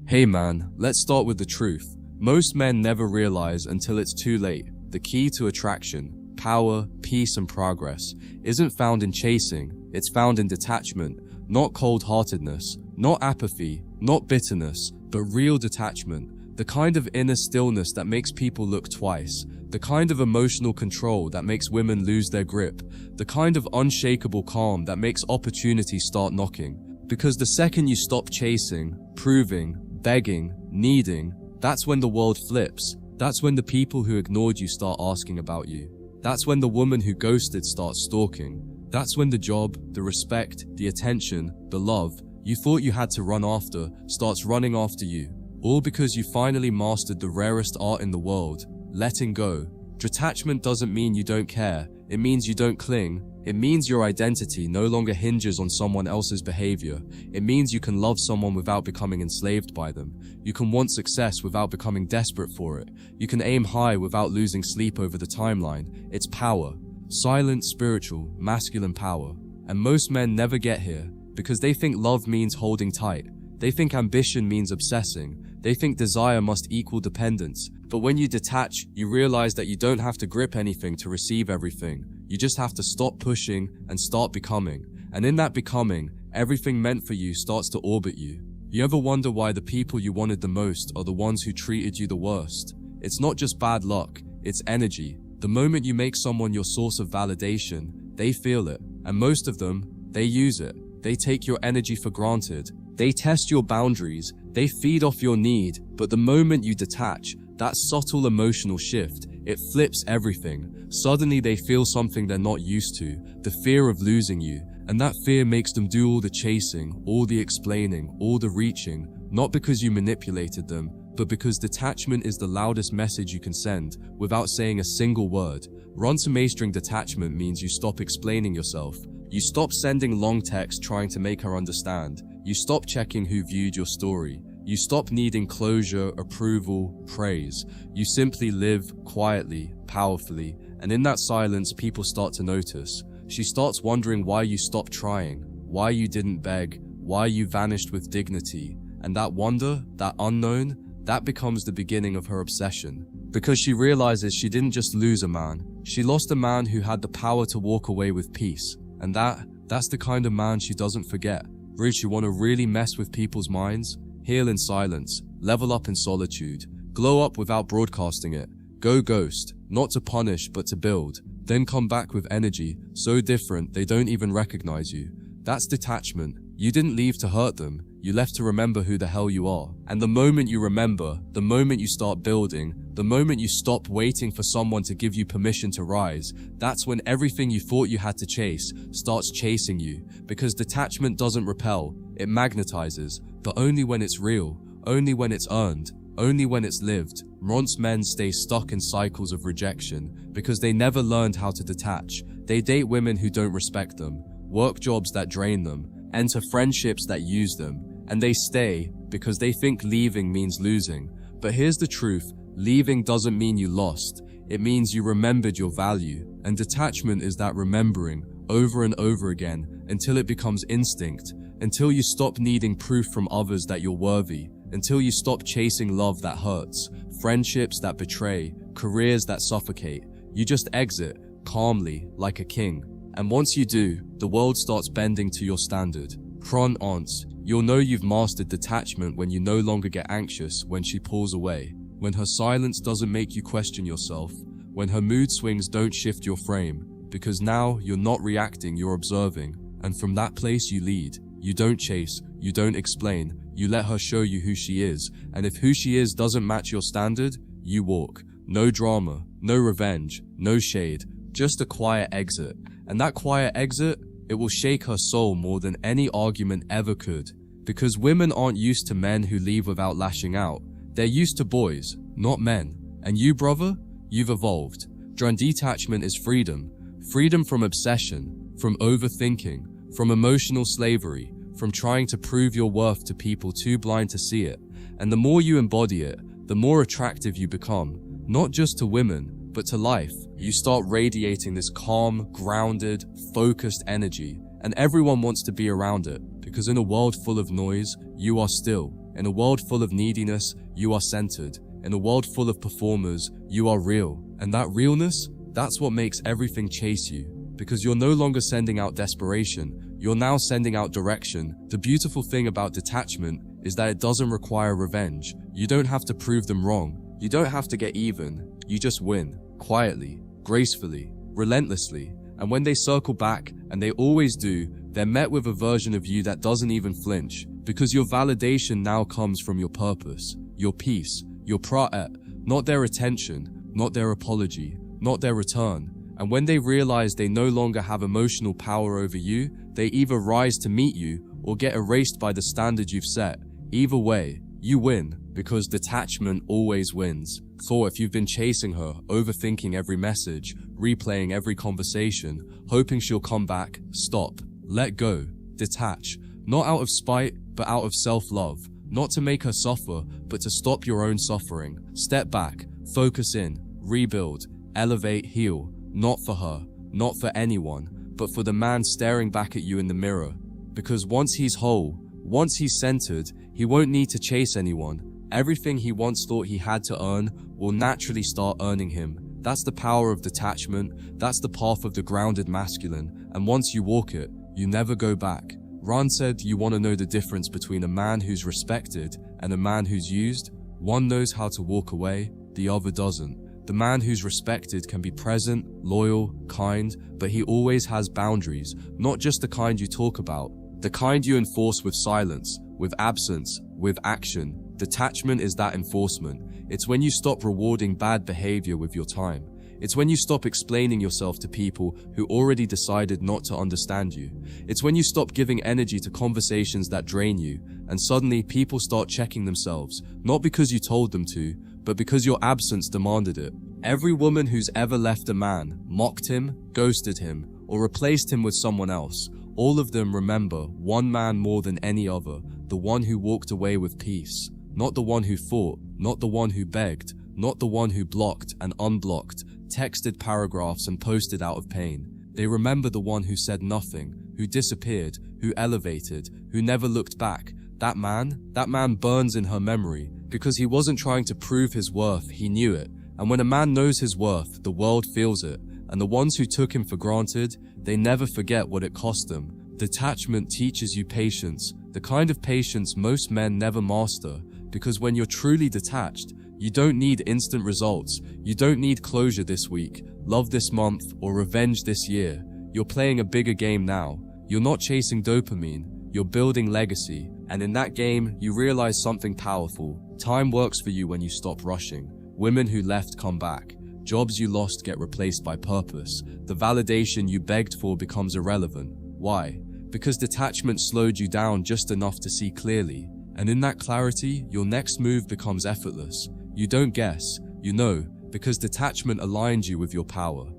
Hey man, let's start with the truth. Most men never realize until it's too late. The key to attraction, power, peace, and progress isn't found in chasing, it's found in detachment. Not cold-heartedness, not apathy, not bitterness, but real detachment. The kind of inner stillness that makes people look twice. The kind of emotional control that makes women lose their grip. The kind of unshakable calm that makes opportunity start knocking. Because the second you stop chasing, proving, begging, needing, that's when the world flips. That's when the people who ignored you start asking about you. That's when the woman who ghosted starts stalking. That's when the job, the respect, the attention, the love you thought you had to run after starts running after you. All because you finally mastered the rarest art in the world, letting go. Detachment doesn't mean you don't care. It means you don't cling. It means your identity no longer hinges on someone else's behavior. It means you can love someone without becoming enslaved by them. You can want success without becoming desperate for it. You can aim high without losing sleep over the timeline. It's power. Silent, spiritual, masculine power. And most men never get here because they think love means holding tight. They think ambition means obsessing. They think desire must equal dependence. But when you detach, you realize that you don't have to grip anything to receive everything. You just have to stop pushing and start becoming. And in that becoming, everything meant for you starts to orbit you. You ever wonder why the people you wanted the most are the ones who treated you the worst? It's not just bad luck, it's energy. The moment you make someone your source of validation, they feel it. And most of them, they use it. They take your energy for granted. They test your boundaries. They feed off your need. But the moment you detach, that subtle emotional shift, it flips everything. Suddenly they feel something they're not used to, the fear of losing you. And that fear makes them do all the chasing, all the explaining, all the reaching, not because you manipulated them, but because detachment is the loudest message you can send without saying a single word. Run to mastering detachment means you stop explaining yourself. You stop sending long texts trying to make her understand. You stop checking who viewed your story. You stop needing closure, approval, praise. You simply live quietly, powerfully, and in that silence, people start to notice. She starts wondering why you stopped trying, why you didn't beg, why you vanished with dignity. And that wonder, that unknown, that becomes the beginning of her obsession. Because she realizes she didn't just lose a man, she lost a man who had the power to walk away with peace. And that's the kind of man she doesn't forget. Bruce, you want to really mess with people's minds? Heal in silence, level up in solitude, glow up without broadcasting it, go ghost, not to punish but to build, then come back with energy so different they don't even recognize you. That's detachment. You didn't leave to hurt them, you left to remember who the hell you are. And the moment you remember, the moment you start building, the moment you stop waiting for someone to give you permission to rise, that's when everything you thought you had to chase starts chasing you. Because detachment doesn't repel, it magnetizes, but only when it's real, only when it's earned, only when it's lived. Most men stay stuck in cycles of rejection because they never learned how to detach. They date women who don't respect them, work jobs that drain them, enter friendships that use them, and they stay because they think leaving means losing. But here's the truth, leaving doesn't mean you lost, it means you remembered your value. And detachment is that remembering over and over again until it becomes instinct, until you stop needing proof from others that you're worthy, until you stop chasing love that hurts, friendships that betray, careers that suffocate. You just exit, calmly, like a king. And once you do, the world starts bending to your standard. Pronouns. You'll know you've mastered detachment when you no longer get anxious when she pulls away, when her silence doesn't make you question yourself, when her mood swings don't shift your frame, because now you're not reacting, you're observing. And from that place you lead. You don't chase, you don't explain, you let her show you who she is. And if who she is doesn't match your standard, you walk. No drama, no revenge, no shade, just a quiet exit. And that quiet exit, it will shake her soul more than any argument ever could. Because women aren't used to men who leave without lashing out. They're used to boys, not men. And you, brother, you've evolved. Detachment is freedom. Freedom from obsession, from overthinking, from emotional slavery, from trying to prove your worth to people too blind to see it. And the more you embody it, the more attractive you become. Not just to women, but to life. You start radiating this calm, grounded, focused energy, and everyone wants to be around it, because in a world full of noise, you are still. In a world full of neediness, you are centered. In a world full of performers, you are real. And that realness, that's what makes everything chase you. Because you're no longer sending out desperation, you're now sending out direction. The beautiful thing about detachment is that it doesn't require revenge. You don't have to prove them wrong. You don't have to get even. You just win. Quietly, gracefully, relentlessly. And when they circle back, and they always do, they're met with a version of you that doesn't even flinch. Because your validation now comes from your purpose, your peace, your pra'at, not their attention, not their apology, not their return. And when they realize they no longer have emotional power over you, they either rise to meet you or get erased by the standard you've set. Either way, you win, because detachment always wins. So if you've been chasing her, overthinking every message, replaying every conversation, hoping she'll come back, stop, let go, detach. Not out of spite, but out of self-love. Not to make her suffer, but to stop your own suffering. Step back, focus in, rebuild, elevate, heal. Not for her, not for anyone, but for the man staring back at you in the mirror. Because once he's whole, once he's centered, he won't need to chase anyone. Everything he once thought he had to earn will naturally start earning him. That's the power of detachment, that's the path of the grounded masculine, and once you walk it, you never go back. Ran said, you want to know the difference between a man who's respected and a man who's used? One knows how to walk away, the other doesn't. The man who's respected can be present, loyal, kind, but he always has boundaries, not just the kind you talk about, the kind you enforce with silence, with absence, with action. Detachment is that enforcement. It's when you stop rewarding bad behavior with your time. It's when you stop explaining yourself to people who already decided not to understand you. It's when you stop giving energy to conversations that drain you, and suddenly people start checking themselves, not because you told them to, but because your absence demanded it. Every woman who's ever left a man, mocked him, ghosted him, or replaced him with someone else, all of them remember one man more than any other, the one who walked away with peace. Not the one who fought, not the one who begged, not the one who blocked and unblocked, texted paragraphs and posted out of pain. They remember the one who said nothing, who disappeared, who elevated, who never looked back. That man burns in her memory because he wasn't trying to prove his worth, he knew it. And when a man knows his worth, the world feels it. And the ones who took him for granted, they never forget what it cost them. Detachment teaches you patience, the kind of patience most men never master. Because when you're truly detached, you don't need instant results. You don't need closure this week, love this month, or revenge this year. You're playing a bigger game now. You're not chasing dopamine, you're building legacy. And in that game, you realize something powerful. Time works for you when you stop rushing. Women who left come back. Jobs you lost get replaced by purpose. The validation you begged for becomes irrelevant. Why? Because detachment slowed you down just enough to see clearly. And in that clarity, your next move becomes effortless. You don't guess, you know, because detachment aligned you with your power.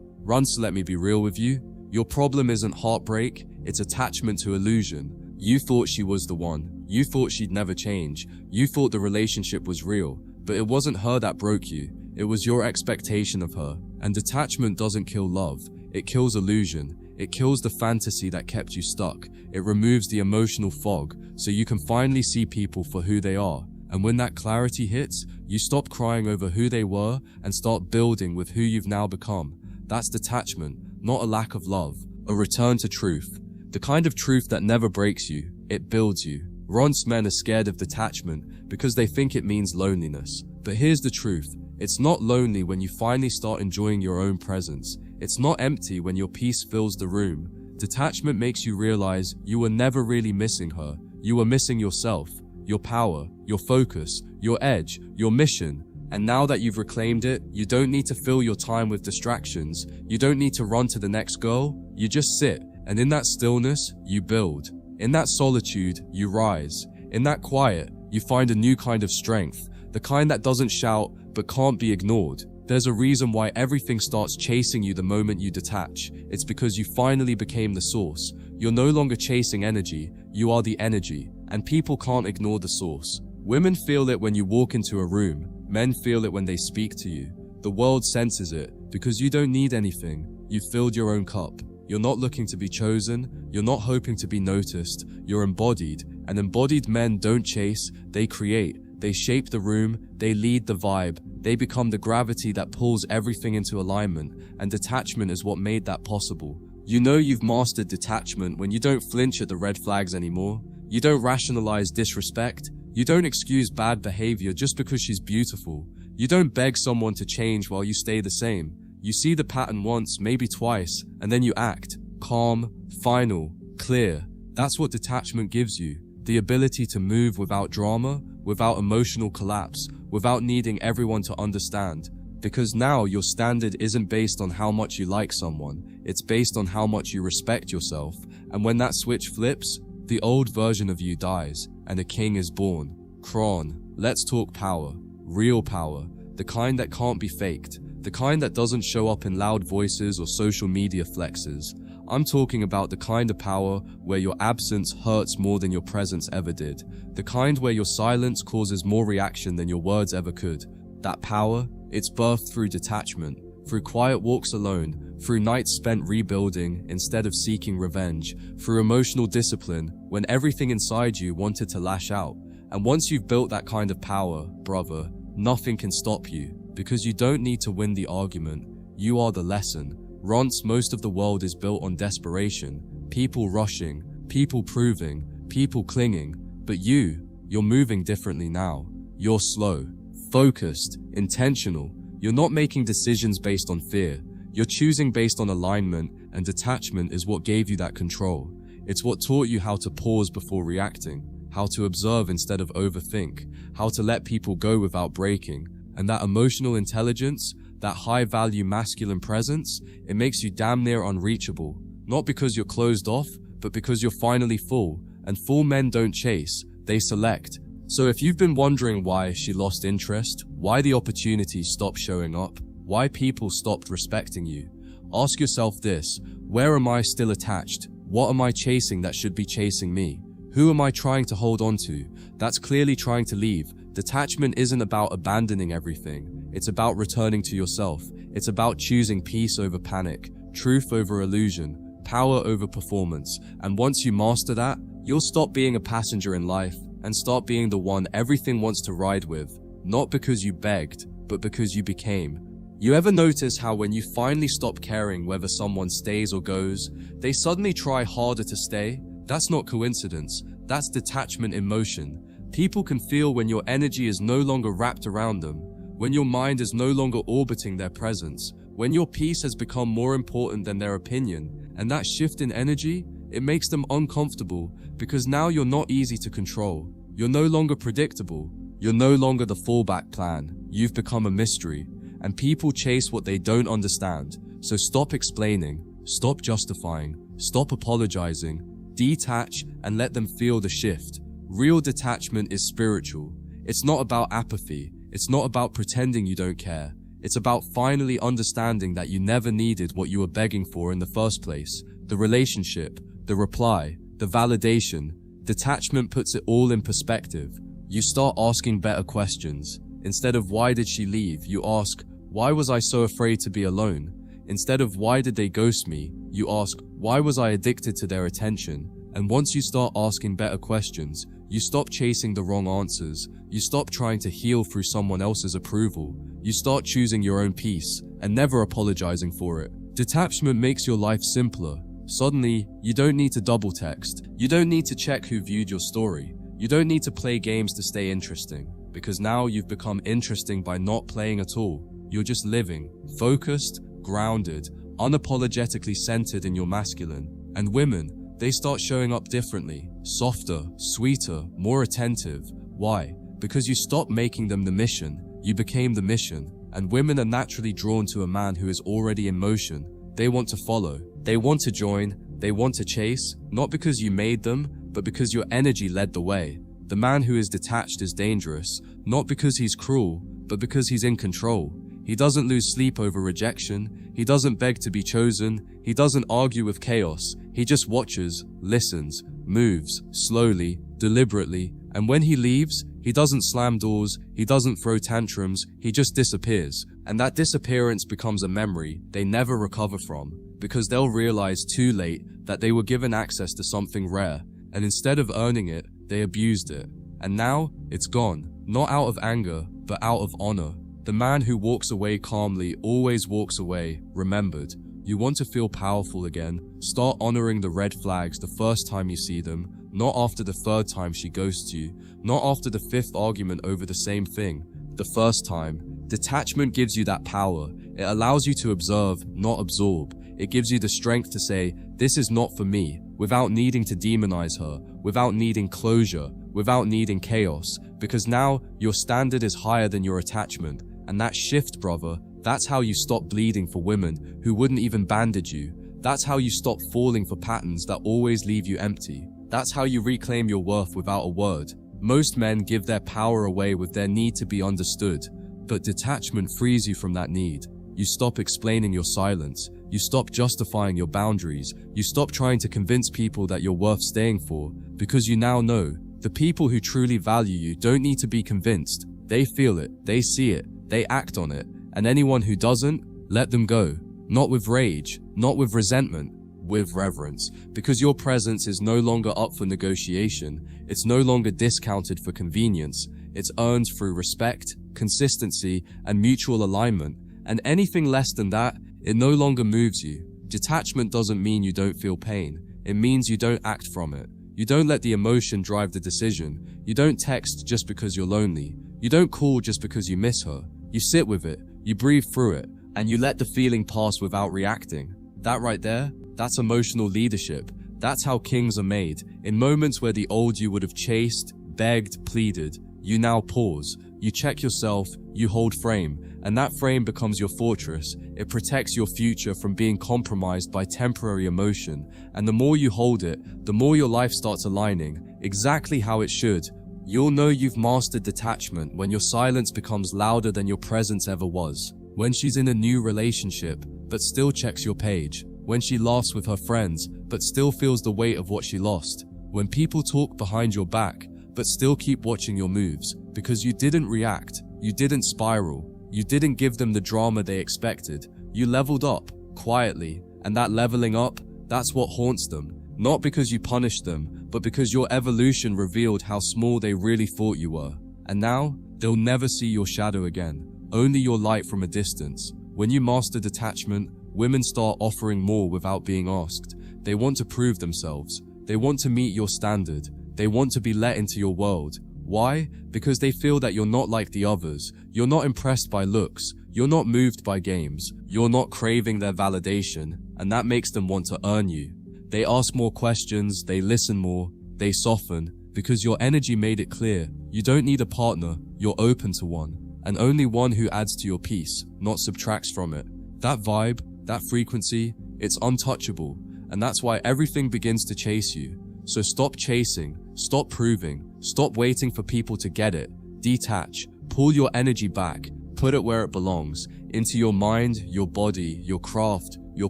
So let me be real with you. Your problem isn't heartbreak, it's attachment to illusion. You thought she was the one. You thought she'd never change. You thought the relationship was real. But it wasn't her that broke you. It was your expectation of her. And detachment doesn't kill love. It kills illusion. It kills the fantasy that kept you stuck. It removes the emotional fog so you can finally see people for who they are. And when that clarity hits, you stop crying over who they were and start building with who you've now become. That's detachment, not a lack of love, a return to truth. The kind of truth that never breaks you, it builds you. Ron's men are scared of detachment because they think it means loneliness. But here's the truth. It's not lonely when you finally start enjoying your own presence. It's not empty when your peace fills the room. Detachment makes you realize you were never really missing her. You were missing yourself, your power, your focus, your edge, your mission. And now that you've reclaimed it, you don't need to fill your time with distractions. You don't need to run to the next goal. You just sit, and in that stillness, you build. In that solitude, you rise. In that quiet, you find a new kind of strength, the kind that doesn't shout but can't be ignored. There's a reason why everything starts chasing you the moment you detach. It's because you finally became the source. You're no longer chasing energy, you are the energy, and people can't ignore the source. Women feel it when you walk into a room. Men feel it when they speak to you. The world senses it because you don't need anything. You've filled your own cup. You're not looking to be chosen. You're not hoping to be noticed. You're embodied. And embodied men don't chase, they create. They shape the room, they lead the vibe. They become the gravity that pulls everything into alignment. And detachment is what made that possible. You know you've mastered detachment when you don't flinch at the red flags anymore. You don't rationalize disrespect. You don't excuse bad behavior just because she's beautiful. You don't beg someone to change while you stay the same. You see the pattern once, maybe twice, and then you act. Calm, final, clear. That's what detachment gives you. The ability to move without drama, without emotional collapse, without needing everyone to understand. Because now your standard isn't based on how much you like someone, it's based on how much you respect yourself. And when that switch flips, the old version of you dies, and a king is born. Kron, let's talk power. Real power. The kind that can't be faked. The kind that doesn't show up in loud voices or social media flexes. I'm talking about the kind of power where your absence hurts more than your presence ever did. The kind where your silence causes more reaction than your words ever could. That power, it's birthed through detachment, through quiet walks alone, through nights spent rebuilding instead of seeking revenge, through emotional discipline when everything inside you wanted to lash out. And once you've built that kind of power, brother, nothing can stop you, because you don't need to win the argument. You are the lesson. Once most of the world is built on desperation, people rushing, people proving, people clinging, but you're moving differently now. You're slow, focused, intentional. You're not making decisions based on fear. You're choosing based on alignment, and detachment is what gave you that control. It's what taught you how to pause before reacting, how to observe instead of overthink, how to let people go without breaking. And that emotional intelligence, that high-value masculine presence, it makes you damn near unreachable. Not because you're closed off, but because you're finally full. And full men don't chase, they select. So if you've been wondering why she lost interest, why the opportunities stopped showing up, why people stopped respecting you, ask yourself this: where am I still attached? What am I chasing that should be chasing me? Who am I trying to hold on to? That's clearly trying to leave. Detachment isn't about abandoning everything. It's about returning to yourself. It's about choosing peace over panic, truth over illusion, power over performance. And once you master that, you'll stop being a passenger in life and start being the one everything wants to ride with. Not because you begged, but because you became. You ever notice how when you finally stop caring whether someone stays or goes, they suddenly try harder to stay? That's not coincidence. That's detachment in motion. People can feel when your energy is no longer wrapped around them, when your mind is no longer orbiting their presence, when your peace has become more important than their opinion. And that shift in energy, it makes them uncomfortable, because now you're not easy to control. You're no longer predictable. You're no longer the fallback plan. You've become a mystery, and people chase what they don't understand. So stop explaining, stop justifying, stop apologizing, detach and let them feel the shift. Real detachment is spiritual. It's not about apathy. It's not about pretending you don't care. It's about finally understanding that you never needed what you were begging for in the first place. The relationship, the reply, the validation. Detachment puts it all in perspective. You start asking better questions. Instead of why did she leave, you ask, why was I so afraid to be alone? Instead of why did they ghost me, you ask, why was I addicted to their attention? And once you start asking better questions, you stop chasing the wrong answers. You stop trying to heal through someone else's approval. You start choosing your own peace and never apologizing for it. Detachment makes your life simpler. Suddenly, you don't need to double text. You don't need to check who viewed your story. You don't need to play games to stay interesting, because now you've become interesting by not playing at all. You're just living, focused, grounded, unapologetically centered in your masculine. And women, they start showing up differently, softer, sweeter, more attentive. Why? Because you stopped making them the mission. You became the mission. And women are naturally drawn to a man who is already in motion. They want to follow. They want to join. They want to chase, not because you made them, but because your energy led the way. The man who is detached is dangerous, not because he's cruel, but because he's in control. He doesn't lose sleep over rejection. He doesn't beg to be chosen. He doesn't argue with chaos. He just watches, listens, moves, slowly, deliberately. And when he leaves, he doesn't slam doors. He doesn't throw tantrums. He just disappears. And that disappearance becomes a memory they never recover from. because they'll realize too late that they were given access to something rare, and instead of earning it, they abused it. And now, it's gone. Not out of anger, but out of honor. The man who walks away calmly always walks away remembered. You want to feel powerful again? Start honoring the red flags the first time you see them, not after the third time she ghosts you, not after the fifth argument over the same thing, the first time. Detachment gives you that power. It allows you to observe, not absorb. It gives you the strength to say, this is not for me, without needing to demonize her, without needing closure, without needing chaos, because now your standard is higher than your attachment. And that shift, brother, that's how you stop bleeding for women who wouldn't even bandage you. That's how you stop falling for patterns that always leave you empty. That's how you reclaim your worth without a word. Most men give their power away with their need to be understood, but detachment frees you from that need. You stop explaining your silence. You stop justifying your boundaries. You stop trying to convince people that you're worth staying for, because you now know the people who truly value you don't need to be convinced. They feel it, they see it, they act on it, and anyone who doesn't, let them go. Not with rage, not with resentment, with reverence, because your presence is no longer up for negotiation. It's no longer discounted for convenience. It's earned through respect, consistency, and mutual alignment. And anything less than that, it no longer moves you. Detachment doesn't mean you don't feel pain. It means you don't act from it. You don't let the emotion drive the decision. You don't text just because you're lonely. You don't call just because you miss her. You sit with it, you breathe through it, and you let the feeling pass without reacting. That right there, that's emotional leadership. That's how kings are made. In moments where the old you would have chased, begged, pleaded, you now pause. You check yourself, you hold frame, and that frame becomes your fortress. It protects your future from being compromised by temporary emotion. And the more you hold it, the more your life starts aligning, exactly how it should. You'll know you've mastered detachment when your silence becomes louder than your presence ever was. When she's in a new relationship, but still checks your page. When she laughs with her friends, but still feels the weight of what she lost. When people talk behind your back, but still keep watching your moves, because you didn't react, you didn't spiral, you didn't give them the drama they expected. You leveled up, quietly, and that leveling up, that's what haunts them. Not because you punished them, but because your evolution revealed how small they really thought you were. And now, they'll never see your shadow again, only your light from a distance. When you master detachment, women start offering more without being asked. They want to prove themselves. They want to meet your standard. They want to be let into your world. Why? Because they feel that you're not like the others. You're not impressed by looks. You're not moved by games. You're not craving their validation, and that makes them want to earn you. They ask more questions, they listen more, they soften, because your energy made it clear. You don't need a partner, you're open to one, and only one who adds to your peace, not subtracts from it. That vibe, that frequency, it's untouchable, and that's why everything begins to chase you. So stop chasing, stop proving, stop waiting for people to get it. Detach, pull your energy back, put it where it belongs, into your mind, your body, your craft, your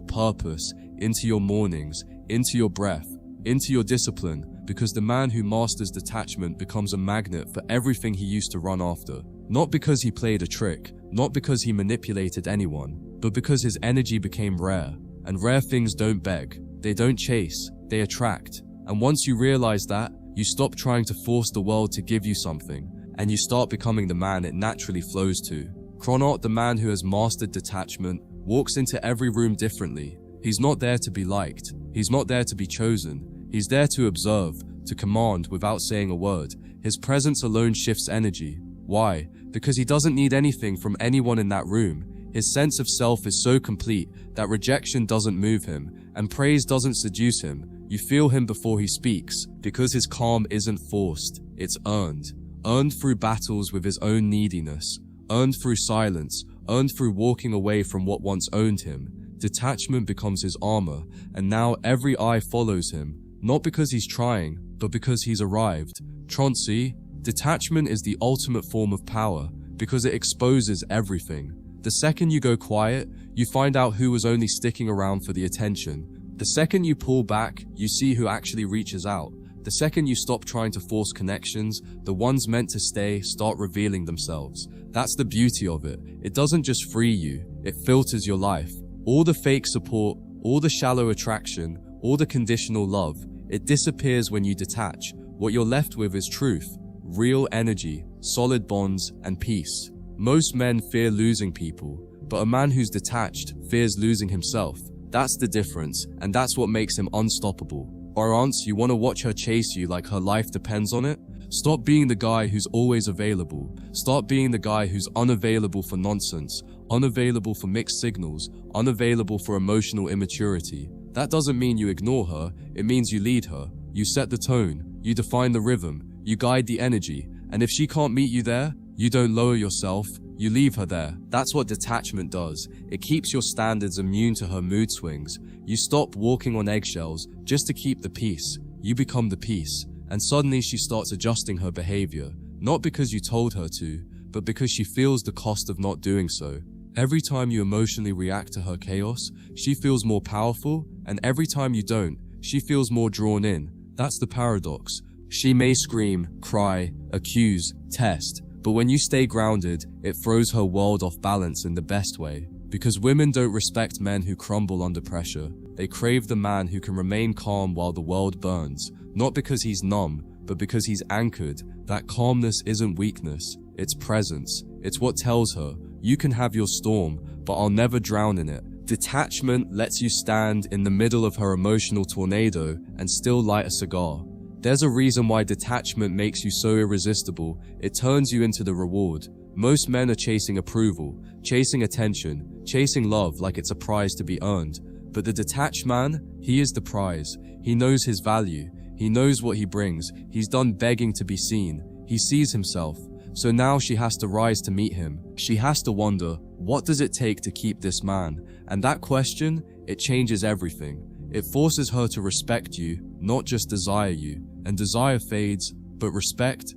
purpose, into your mornings, into your breath, into your discipline, because the man who masters detachment becomes a magnet for everything he used to run after. Not because he played a trick, not because he manipulated anyone, but because his energy became rare. And rare things don't beg, they don't chase, they attract. And once you realize that, you stop trying to force the world to give you something, and you start becoming the man it naturally flows to. Chronaut, the man who has mastered detachment, walks into every room differently. He's not there to be liked. He's not there to be chosen. He's there to observe, to command without saying a word. His presence alone shifts energy. Why? Because he doesn't need anything from anyone in that room. His sense of self is so complete that rejection doesn't move him, and praise doesn't seduce him. You feel him before he speaks, because his calm isn't forced, it's earned. Earned through battles with his own neediness. Earned through silence. Earned through walking away from what once owned him. Detachment becomes his armor, and now every eye follows him, not because he's trying, but because he's arrived. Troncy, detachment is the ultimate form of power, because it exposes everything. The second you go quiet, you find out who was only sticking around for the attention. The second you pull back, you see who actually reaches out. The second you stop trying to force connections, the ones meant to stay start revealing themselves. That's the beauty of it. It doesn't just free you, it filters your life. All the fake support, all the shallow attraction, all the conditional love. It disappears when you detach. What you're left with is truth, real energy, solid bonds, and peace. Most men fear losing people, but a man who's detached fears losing himself. That's the difference, and that's what makes him unstoppable. Or else you want to watch her chase you like her life depends on it? Stop being the guy who's always available. Start being the guy who's unavailable for nonsense, unavailable for mixed signals, unavailable for emotional immaturity. That doesn't mean you ignore her, it means you lead her. You set the tone, you define the rhythm, you guide the energy, and if she can't meet you there, you don't lower yourself, you leave her there. That's what detachment does. It keeps your standards immune to her mood swings. You stop walking on eggshells just to keep the peace. You become the peace, and suddenly she starts adjusting her behavior, not because you told her to, but because she feels the cost of not doing so. Every time you emotionally react to her chaos, she feels more powerful, and every time you don't, she feels more drawn in. That's the paradox. She may scream, cry, accuse, test, but when you stay grounded, it throws her world off balance in the best way. Because women don't respect men who crumble under pressure. They crave the man who can remain calm while the world burns, not because he's numb, but because he's anchored. That calmness isn't weakness, it's presence. It's what tells her, you can have your storm, but I'll never drown in it. Detachment lets you stand in the middle of her emotional tornado and still light a cigar. There's a reason why detachment makes you so irresistible. It turns you into the reward. Most men are chasing approval, chasing attention, chasing love like it's a prize to be earned. But the detached man, he is the prize. He knows his value. He knows what he brings. He's done begging to be seen. He sees himself. So now she has to rise to meet him. She has to wonder, what does it take to keep this man? And that question, it changes everything. It forces her to respect you, not just desire you. And desire fades, but respect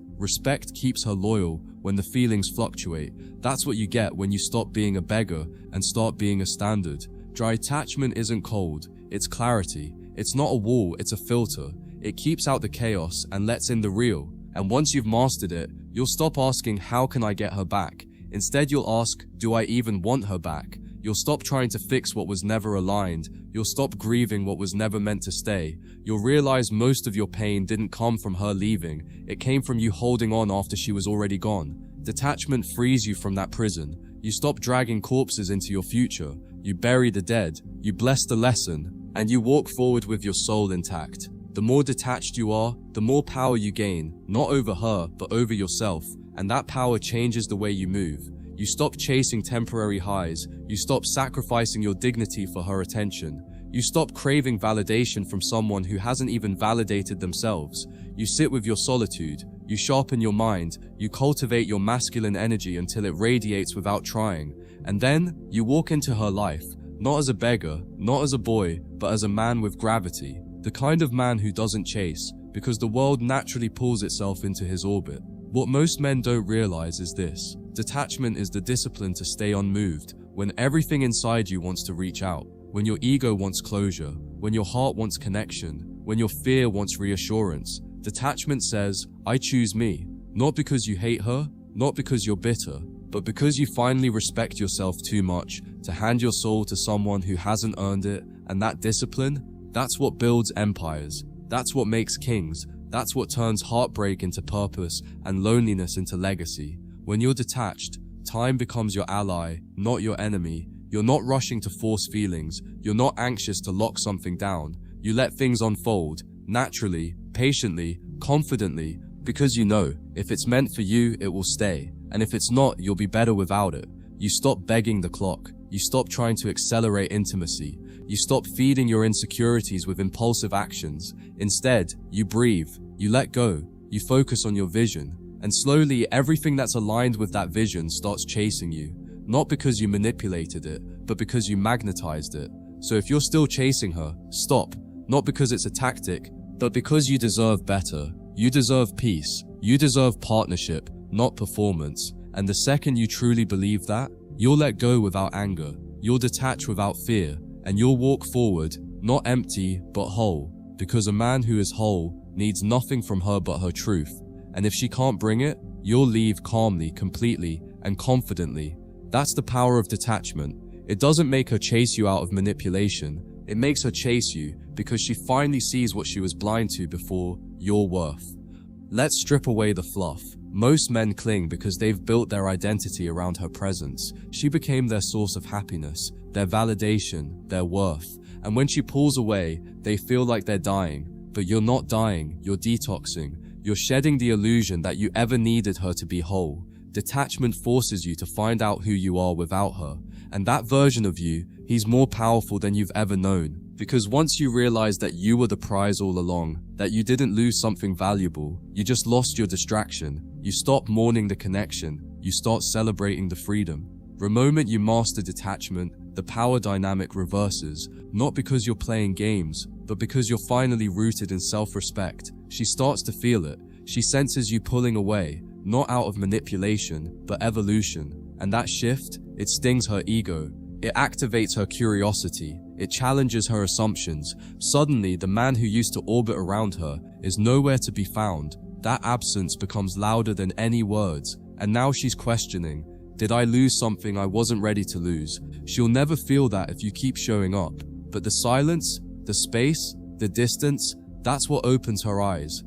keeps her loyal when the feelings fluctuate. That's what you get when you stop being a beggar and start being a standard. Dry attachment isn't cold, it's clarity. It's not a wall, it's a filter. It keeps out the chaos and lets in the real. And once you've mastered it, you'll stop asking, how can I get her back? Instead, you'll ask, do I even want her back? You'll stop trying to fix what was never aligned. You'll stop grieving what was never meant to stay. You'll realize most of your pain didn't come from her leaving. It came from you holding on after she was already gone. Detachment frees you from that prison. You stop dragging corpses into your future. You bury the dead. You bless the lesson. And you walk forward with your soul intact. The more detached you are, the more power you gain, not over her, but over yourself. And that power changes the way you move. You stop chasing temporary highs. You stop sacrificing your dignity for her attention. You stop craving validation from someone who hasn't even validated themselves. You sit with your solitude. You sharpen your mind. You cultivate your masculine energy until it radiates without trying. And then you walk into her life, not as a beggar, not as a boy, but as a man with gravity. The kind of man who doesn't chase, because the world naturally pulls itself into his orbit. What most men don't realize is this. Detachment is the discipline to stay unmoved when everything inside you wants to reach out, when your ego wants closure, when your heart wants connection, when your fear wants reassurance. Detachment says, I choose me, not because you hate her, not because you're bitter, but because you finally respect yourself too much to hand your soul to someone who hasn't earned it. And that discipline, that's what builds empires. That's what makes kings. That's what turns heartbreak into purpose and loneliness into legacy. When you're detached, time becomes your ally, not your enemy. You're not rushing to force feelings. You're not anxious to lock something down. You let things unfold, naturally, patiently, confidently, because you know, if it's meant for you, it will stay. And if it's not, you'll be better without it. You stop begging the clock. You stop trying to accelerate intimacy. You stop feeding your insecurities with impulsive actions. Instead, you breathe, you let go, you focus on your vision. And slowly, everything that's aligned with that vision starts chasing you. Not because you manipulated it, but because you magnetized it. So if you're still chasing her, stop. Not because it's a tactic, but because you deserve better. You deserve peace. You deserve partnership, not performance. And the second you truly believe that, you'll let go without anger. You'll detach without fear. And you'll walk forward, not empty, but whole. Because a man who is whole needs nothing from her but her truth. And if she can't bring it, you'll leave calmly, completely, and confidently. That's the power of detachment. It doesn't make her chase you out of manipulation, It makes her chase you because she finally sees what she was blind to before: your worth. Let's strip away the fluff. Most men cling because they've built their identity around her presence. She became their source of happiness, their validation, their worth. And when she pulls away, they feel like they're dying. But you're not dying, you're detoxing. You're shedding the illusion that you ever needed her to be whole. Detachment forces you to find out who you are without her. And that version of you, he's more powerful than you've ever known. Because once you realize that you were the prize all along, that you didn't lose something valuable, you just lost your distraction, you stop mourning the connection, you start celebrating the freedom. The moment you master detachment, the power dynamic reverses, not because you're playing games, but because you're finally rooted in self-respect. She starts to feel it. She senses you pulling away, not out of manipulation, but evolution. And that shift, it stings her ego. It activates her curiosity. It challenges her assumptions. Suddenly, the man who used to orbit around her is nowhere to be found. That absence becomes louder than any words. And now she's questioning, did I lose something I wasn't ready to lose? She'll never feel that if you keep showing up. But the silence, the space, the distance, that's what opens her eyes.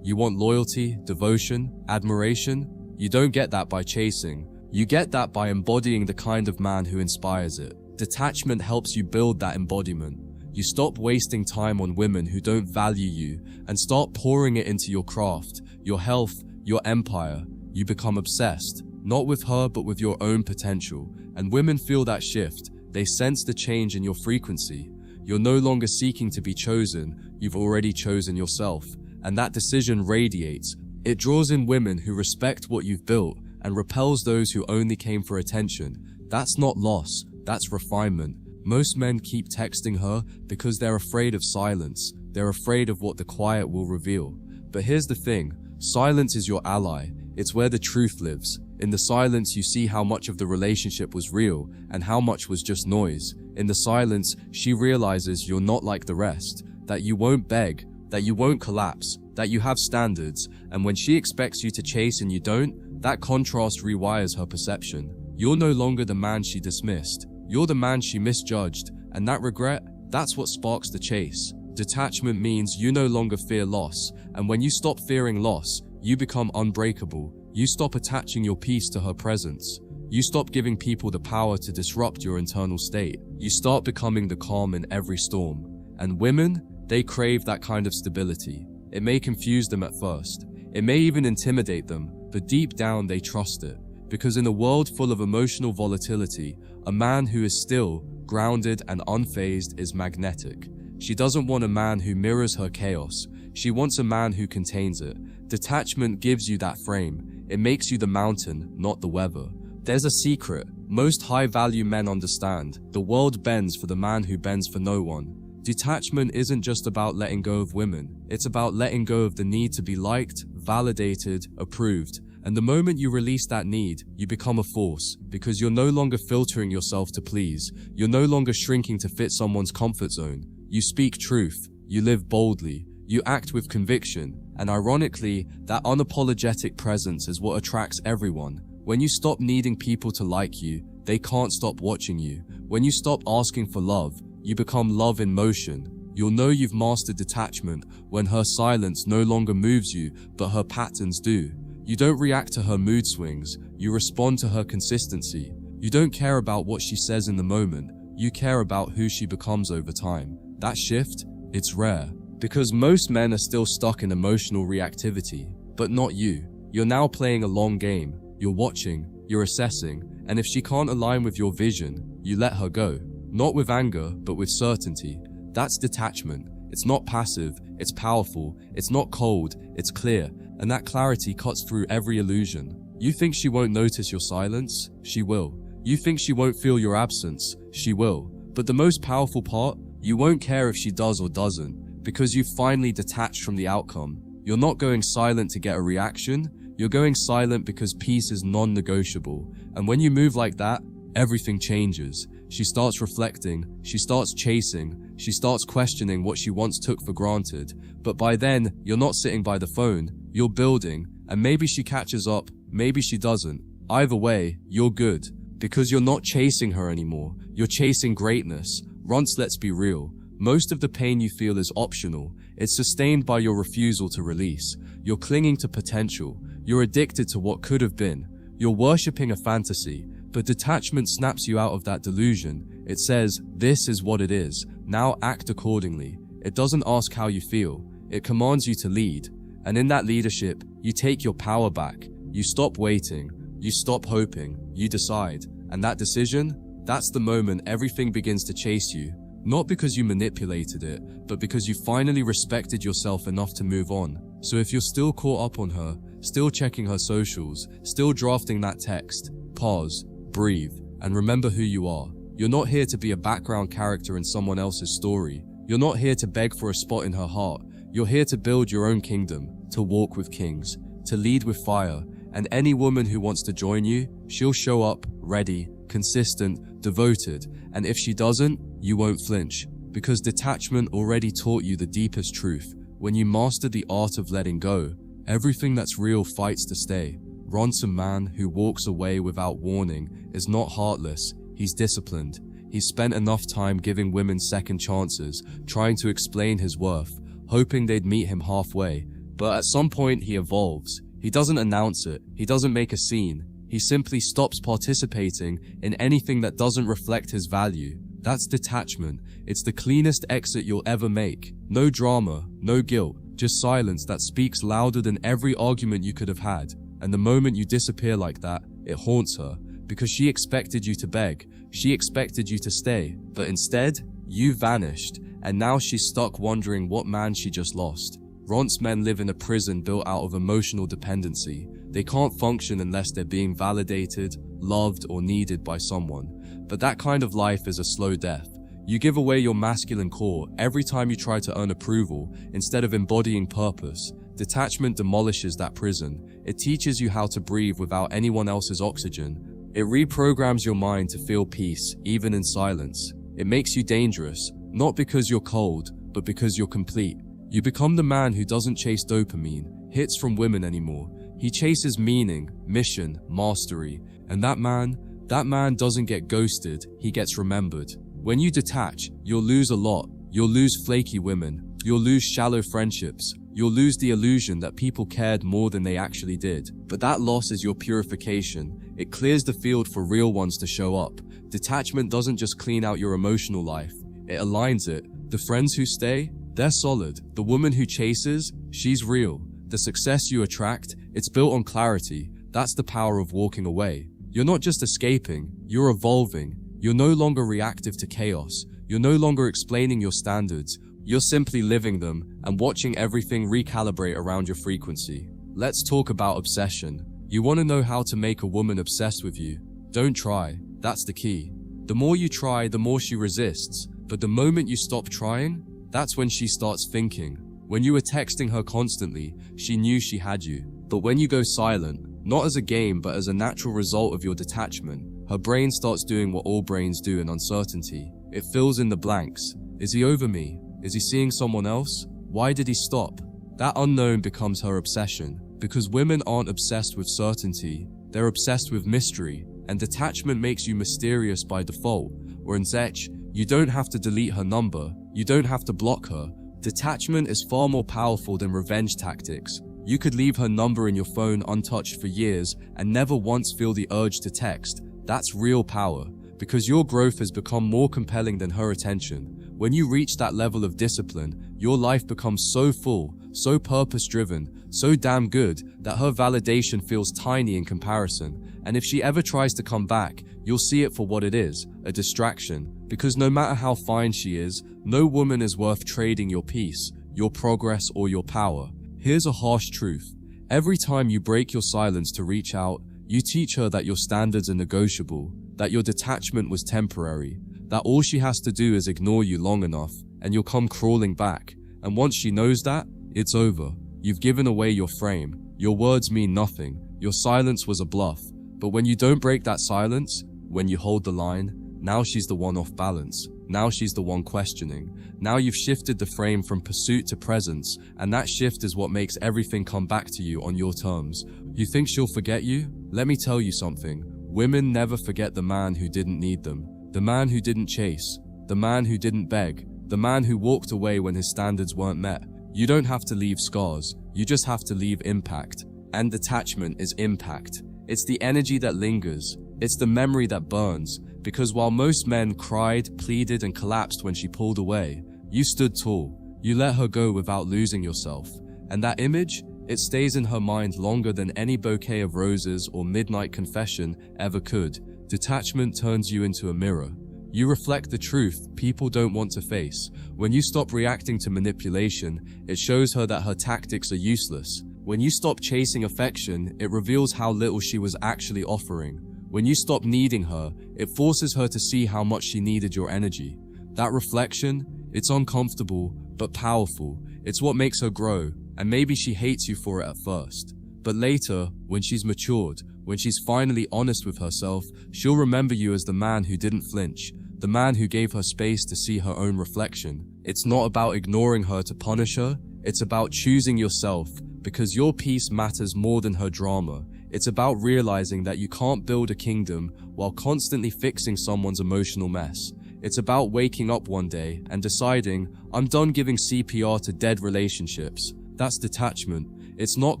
You want loyalty, devotion, admiration? You don't get that by chasing. You get that by embodying the kind of man who inspires it. Detachment helps you build that embodiment. You stop wasting time on women who don't value you and start pouring it into your craft, your health, your empire. You become obsessed, not with her but with your own potential. And women feel that shift. They sense the change in your frequency. You're no longer seeking to be chosen, you've already chosen yourself. And that decision radiates. It draws in women who respect what you've built and repels those who only came for attention. That's not loss, that's refinement. Most men keep texting her because they're afraid of silence. They're afraid of what the quiet will reveal. But here's the thing, silence is your ally. It's where the truth lives. In the silence, you see how much of the relationship was real and how much was just noise. In the silence, she realizes you're not like the rest, that you won't beg, that you won't collapse, that you have standards. And when she expects you to chase and you don't, that contrast rewires her perception. You're no longer the man she dismissed. You're the man she misjudged. And that regret, that's what sparks the chase. Detachment means you no longer fear loss. And when you stop fearing loss, you become unbreakable. You stop attaching your peace to her presence. You stop giving people the power to disrupt your internal state. You start becoming the calm in every storm. And women, they crave that kind of stability. It may confuse them at first. It may even intimidate them, but deep down they trust it. Because in a world full of emotional volatility, a man who is still, grounded and unfazed is magnetic. She doesn't want a man who mirrors her chaos. She wants a man who contains it. Detachment gives you that frame. It makes you the mountain, not the weather. There's a secret most high-value men understand. The world bends for the man who bends for no one. Detachment isn't just about letting go of women. It's about letting go of the need to be liked, validated, approved. And the moment you release that need, you become a force, because you're no longer filtering yourself to please. You're no longer shrinking to fit someone's comfort zone. You speak truth. You live boldly. You act with conviction. And ironically, that unapologetic presence is what attracts everyone. When you stop needing people to like you, they can't stop watching you. When you stop asking for love, you become love in motion. You'll know you've mastered detachment when her silence no longer moves you, but her patterns do. You don't react to her mood swings, you respond to her consistency. You don't care about what she says in the moment, you care about who she becomes over time. That shift, it's rare. Because most men are still stuck in emotional reactivity, but not you. You're now playing a long game. You're watching, you're assessing, and if she can't align with your vision, you let her go. Not with anger, but with certainty. That's detachment. It's not passive, it's powerful. It's not cold, it's clear. And that clarity cuts through every illusion. You think she won't notice your silence? She will. You think she won't feel your absence? She will. But the most powerful part, you won't care if she does or doesn't, because you've finally detached from the outcome. You're not going silent to get a reaction. You're going silent because peace is non-negotiable. And when you move like that, everything changes. She starts reflecting, she starts chasing, she starts questioning what she once took for granted. But by then, you're not sitting by the phone, you're building, and maybe she catches up, maybe she doesn't. Either way, you're good, because you're not chasing her anymore. You're chasing greatness. Ronce, let's be real. Most of the pain you feel is optional. It's sustained by your refusal to release. You're clinging to potential. You're addicted to what could have been. You're worshipping a fantasy. But detachment snaps you out of that delusion. It says, this is what it is. Now act accordingly. It doesn't ask how you feel. It commands you to lead. And in that leadership, you take your power back. You stop waiting. You stop hoping. You decide. And that decision, that's the moment everything begins to chase you. Not because you manipulated it, but because you finally respected yourself enough to move on. So if you're still caught up on her, still checking her socials, still drafting that text, pause, breathe, and remember who you are. You're not here to be a background character in someone else's story. You're not here to beg for a spot in her heart. You're here to build your own kingdom, to walk with kings, to lead with fire. And any woman who wants to join you, she'll show up, ready, consistent, devoted. And if she doesn't, you won't flinch. Because detachment already taught you the deepest truth. When you master the art of letting go, everything that's real fights to stay. Ronce, a man who walks away without warning, is not heartless. He's disciplined. He's spent enough time giving women second chances, trying to explain his worth, hoping they'd meet him halfway. But at some point he evolves. He doesn't announce it. He doesn't make a scene. He simply stops participating in anything that doesn't reflect his value. That's detachment. It's the cleanest exit you'll ever make. No drama, no guilt, just silence that speaks louder than every argument you could have had. And the moment you disappear like that, it haunts her. Because she expected you to beg. She expected you to stay. But instead, you vanished. And now she's stuck wondering what man she just lost. Ronce men live in a prison built out of emotional dependency. They can't function unless they're being validated, loved, or needed by someone. But that kind of life is a slow death. You give away your masculine core every time you try to earn approval instead of embodying purpose. Detachment demolishes that prison. It teaches you how to breathe without anyone else's oxygen. It reprograms your mind to feel peace, even in silence. It makes you dangerous, not because you're cold, but because you're complete. You become the man who doesn't chase dopamine, hits from women anymore. He chases meaning, mission, mastery. And that man doesn't get ghosted, he gets remembered. When you detach, you'll lose a lot. You'll lose flaky women. You'll lose shallow friendships. You'll lose the illusion that people cared more than they actually did. But that loss is your purification. It clears the field for real ones to show up. Detachment doesn't just clean out your emotional life, it aligns it. The friends who stay, they're solid. The woman who chases, she's real. The success you attract, it's built on clarity. That's the power of walking away. You're not just escaping, you're evolving. You're no longer reactive to chaos. You're no longer explaining your standards. You're simply living them and watching everything recalibrate around your frequency. Let's talk about obsession. You want to know how to make a woman obsessed with you? Don't try. That's the key. The more you try, the more she resists. But the moment you stop trying, that's when she starts thinking. When you were texting her constantly, she knew she had you. But when you go silent, not as a game but as a natural result of your detachment, her brain starts doing what all brains do in uncertainty. It fills in the blanks. Is he over me? Is he seeing someone else? Why did he stop? That unknown becomes her obsession. Because women aren't obsessed with certainty, they're obsessed with mystery. And detachment makes you mysterious by default. Or in Zech, you don't have to delete her number. You don't have to block her. Detachment is far more powerful than revenge tactics. You could leave her number in your phone untouched for years and never once feel the urge to text. That's real power, because your growth has become more compelling than her attention. When you reach that level of discipline, your life becomes so full, so purpose-driven, so damn good that her validation feels tiny in comparison. And if she ever tries to come back, you'll see it for what it is, a distraction. Because no matter how fine she is, no woman is worth trading your peace, your progress, or your power. Here's a harsh truth. Every time you break your silence to reach out, you teach her that your standards are negotiable, that your detachment was temporary, that all she has to do is ignore you long enough, and you'll come crawling back. And once she knows that, it's over. You've given away your frame. Your words mean nothing. Your silence was a bluff. But when you don't break that silence, when you hold the line, now she's the one off balance. Now she's the one questioning. Now you've shifted the frame from pursuit to presence, and that shift is what makes everything come back to you on your terms. You think she'll forget you? Let me tell you something. Women never forget the man who didn't need them, the man who didn't chase, the man who didn't beg, the man who walked away when his standards weren't met. You don't have to leave scars, you just have to leave impact. And detachment is impact. It's the energy that lingers. It's the memory that burns. Because while most men cried, pleaded, and collapsed when she pulled away, you stood tall. You let her go without losing yourself. And that image, it stays in her mind longer than any bouquet of roses or midnight confession ever could. Detachment turns you into a mirror. You reflect the truth people don't want to face. When you stop reacting to manipulation, it shows her that her tactics are useless. When you stop chasing affection, it reveals how little she was actually offering. When you stop needing her, it forces her to see how much she needed your energy. That reflection, it's uncomfortable, but powerful. It's what makes her grow, and maybe she hates you for it at first. But later, when she's matured, when she's finally honest with herself, she'll remember you as the man who didn't flinch, the man who gave her space to see her own reflection. It's not about ignoring her to punish her, it's about choosing yourself, because your peace matters more than her drama. It's about realizing that you can't build a kingdom while constantly fixing someone's emotional mess. It's about waking up one day and deciding, I'm done giving CPR to dead relationships. That's detachment. It's not